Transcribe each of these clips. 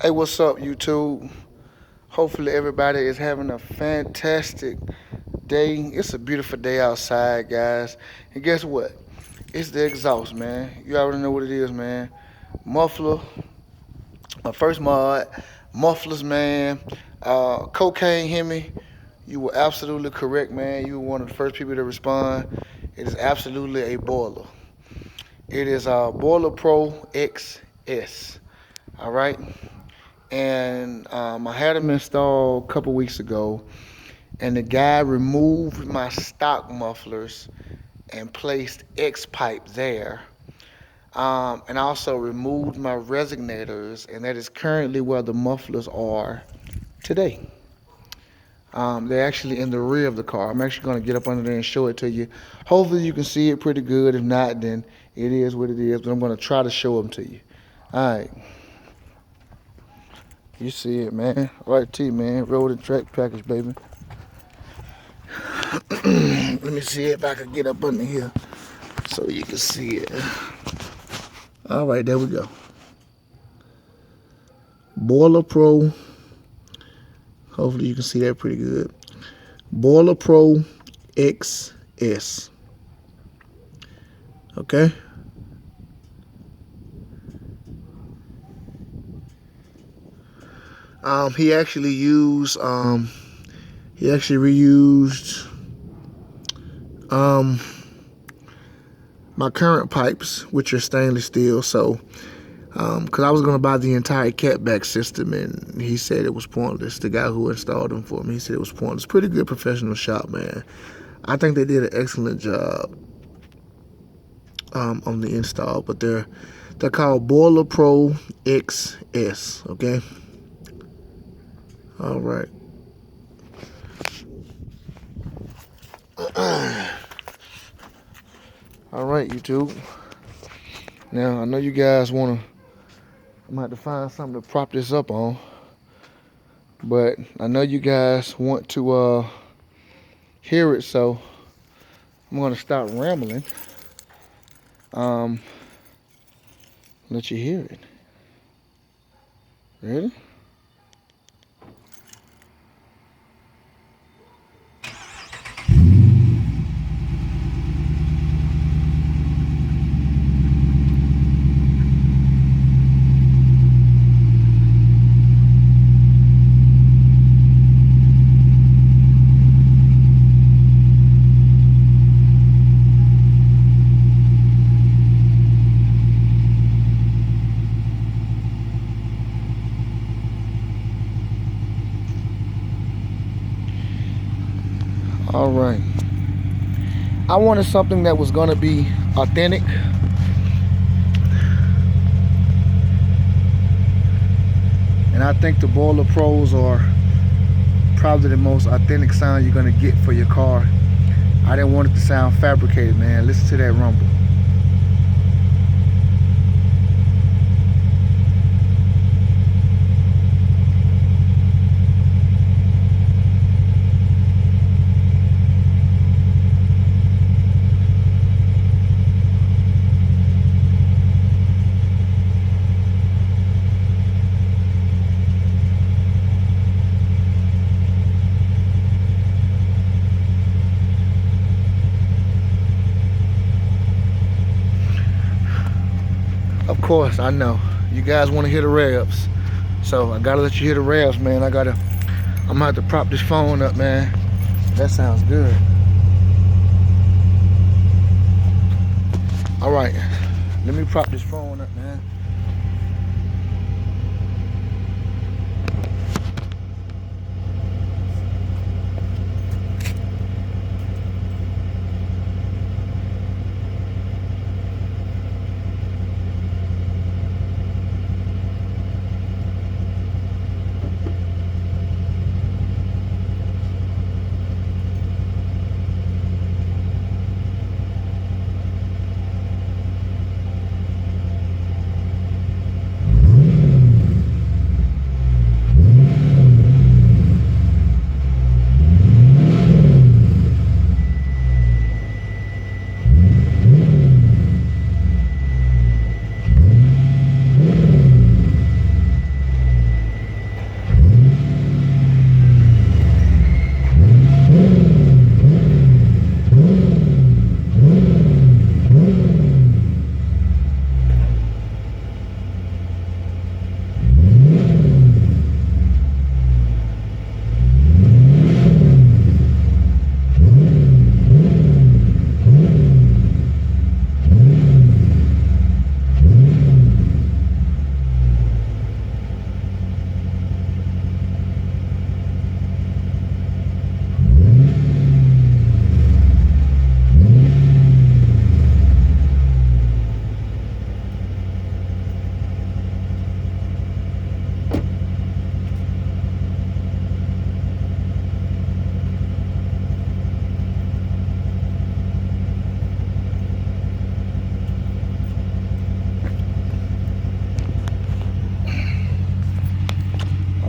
Hey, what's up, YouTube? Hopefully, everybody is having a fantastic day. It's a beautiful day outside, guys. And guess what? It's the exhaust, man. You already know what it is, man. Muffler, my first mod, mufflers, man. Cocaine Hemi, you were absolutely correct, man. You were one of the first people to respond. It is absolutely a boiler. It is a Borla Pro XS. All right. And I had them installed a couple weeks ago, and the guy removed my stock mufflers and placed X pipe there, and also removed my resonators, and that is currently where the mufflers are today. They're actually in the rear of the car. I'm actually going to get up under there and show it to you. Hopefully you can see it pretty good. If not, then it is what it is. But I'm going to try to show them to you. All right, you see it, man. Right to you, man. Road and track package, baby. Let me see if I can get up under here so you can see it. All right, there we go. Borla Pro. Hopefully you can see that pretty good. Borla Pro XS. Okay. He actually reused my current pipes, which are stainless steel. So because I was going to buy the entire catback system, and he said it was pointless. The guy who installed them for me, he said it was pointless. Pretty good professional shop, man. I think they did an excellent job on the install, but they're called Borla Pro XS, okay? All right. All right, YouTube. Now, I know you guys want to, I'm going to have to find something to prop this up on, but I know you guys want to hear it, so I'm going to start rambling. Let you hear it. Ready? All right. I wanted something that was going to be authentic. And I think the Borla Pros are probably the most authentic sound you're going to get for your car. I didn't want it to sound fabricated, man. Listen to that rumble. Of course, I know. You guys want to hear the revs. So I gotta let you hear the revs, man. I'm gonna have to prop this phone up, man. That sounds good. All right, let me prop this phone up, man.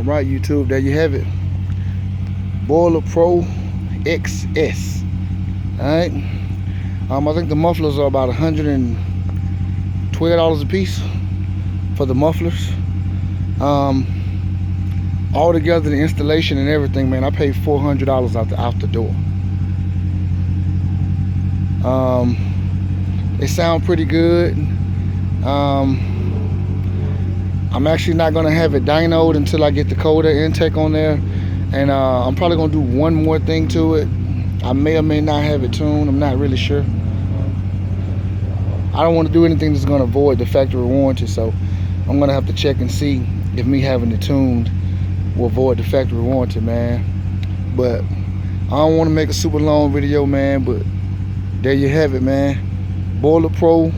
All right, YouTube, there you have it. Borla Pro XS. All right. I think the mufflers are about $112 a piece for the mufflers. All together, the installation and everything, man, I paid $400 out the door. They sound pretty good. I'm actually not gonna have it dynoed until I get the cold air intake on there, and I'm probably gonna do one more thing to it. I may or may not have it tuned. I'm not really sure. I don't want to do anything that's gonna void the factory warranty, so I'm gonna have to check and see if me having it tuned will void the factory warranty, man. But I don't want to make a super long video, man. But there you have it, man. Borla Pro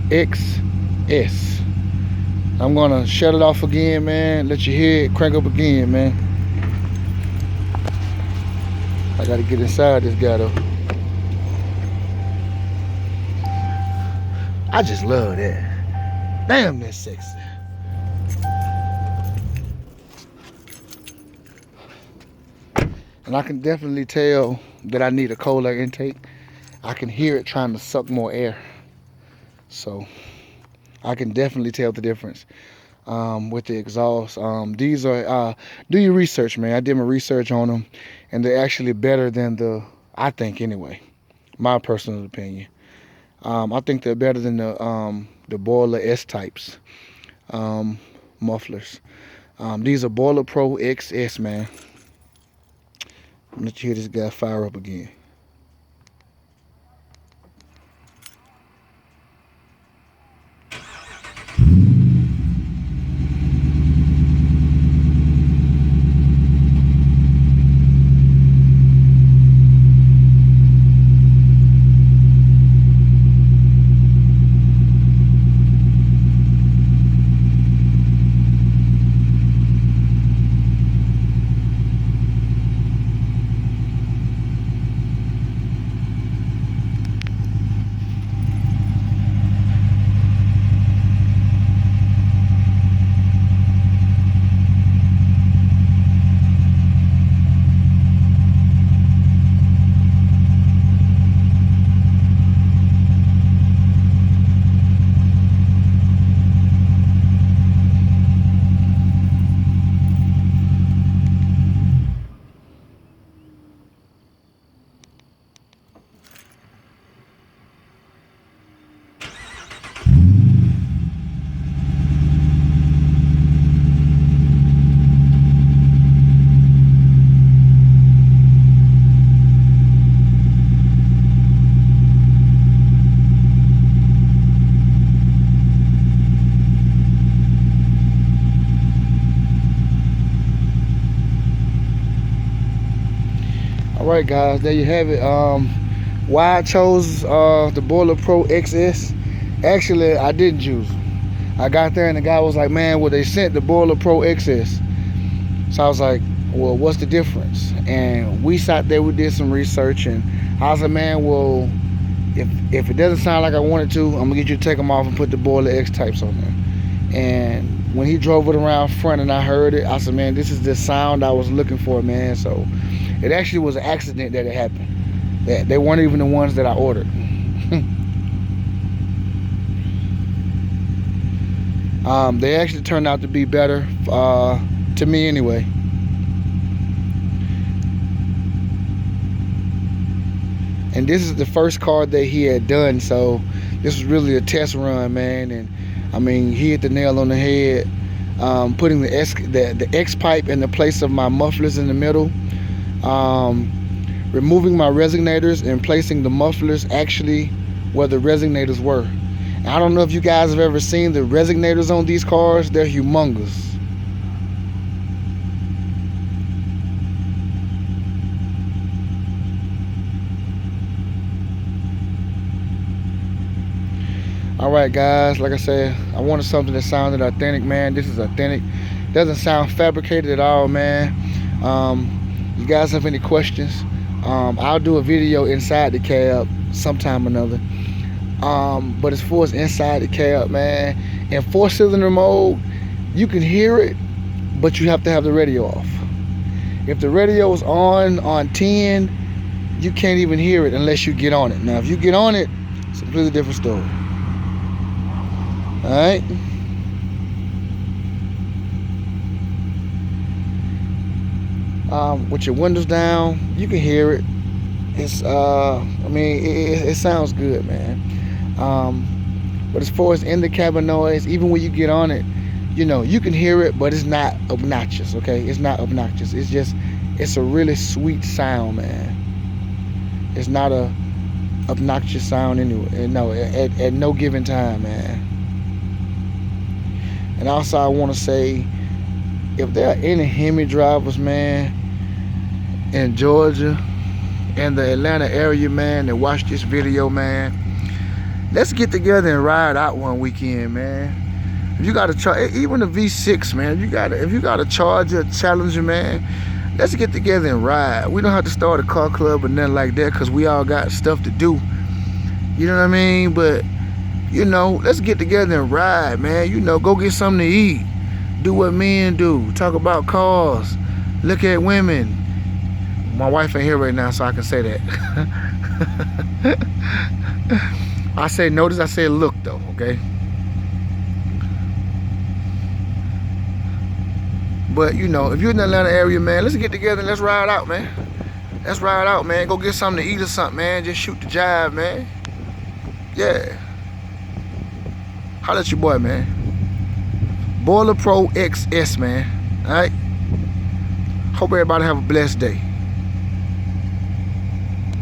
XS. I'm gonna shut it off again, man. Let you hear it crank up again, man. I gotta get inside this guy though. I just love that. Damn, that's sexy. And I can definitely tell that I need a cold air intake. I can hear it trying to suck more air. So I can definitely tell the difference with the exhaust. These are, do your research, man. I did my research on them, and they're actually better than I think anyway, my personal opinion. I think they're better than the Borla S types mufflers. These are Borla Pro XS, man. Let you hear this guy fire up again. Alright guys, there you have it. Why I chose the Borla Pro XS. Actually, I didn't choose them. I got there and the guy was like, man, well, they sent the Borla Pro XS. So I was like, well, what's the difference? And we sat there, we did some research, and I was like, man, well, if it doesn't sound like I wanted to, I'm gonna get you to take them off and put the Borla X types on there. And when he drove it around front and I heard it, I said, man, this is the sound I was looking for, man. So it actually was an accident that it happened. They weren't even the ones that I ordered. They actually turned out to be better, to me anyway. And this is the first car that he had done, so this was really a test run, man. And I mean, he hit the nail on the head, putting the X pipe in the place of my mufflers in the middle, removing my resonators and placing the mufflers actually where the resonators were. And I don't know if you guys have ever seen the resonators on these cars. They're humongous. Alright guys, like I said, I wanted something that sounded authentic, man. This is authentic. Doesn't sound fabricated at all, man. You guys have any questions? I'll do a video inside the cab sometime or another. But as far as inside the cab, man, in 4-cylinder mode, you can hear it, but you have to have the radio off. If the radio's on 10, you can't even hear it unless you get on it. Now, if you get on it, it's a completely different story. All right. With your windows down, you can hear it. It's I mean, it sounds good, man. But as far as in the cabin noise, even when you get on it, you know, you can hear it, but it's not obnoxious, okay? It's not obnoxious. It's a really sweet sound, man. It's not a obnoxious sound anyway. No, at no given time, man. And also, I want to say, if there are any Hemi drivers, man, in Georgia and the Atlanta area, man, that watch this video, man, let's get together and ride out one weekend, man. If you got a even a V6, man, if you got a Charger, Challenger, man, let's get together and ride. We don't have to start a car club or nothing like that, because we all got stuff to do. You know what I mean? But, you know, let's get together and ride, man. You know, go get something to eat. Do what men do. Talk about cars. Look at women. My wife ain't here right now, so I can say that. I say notice, I say look, though, okay? But, you know, if you're in the Atlanta area, man, let's get together and let's ride out, man. Let's ride out, man. Go get something to eat or something, man. Just shoot the jive, man. Yeah. Holla at your boy, man. Borla Pro Xs, man. All right? Hope everybody have a blessed day.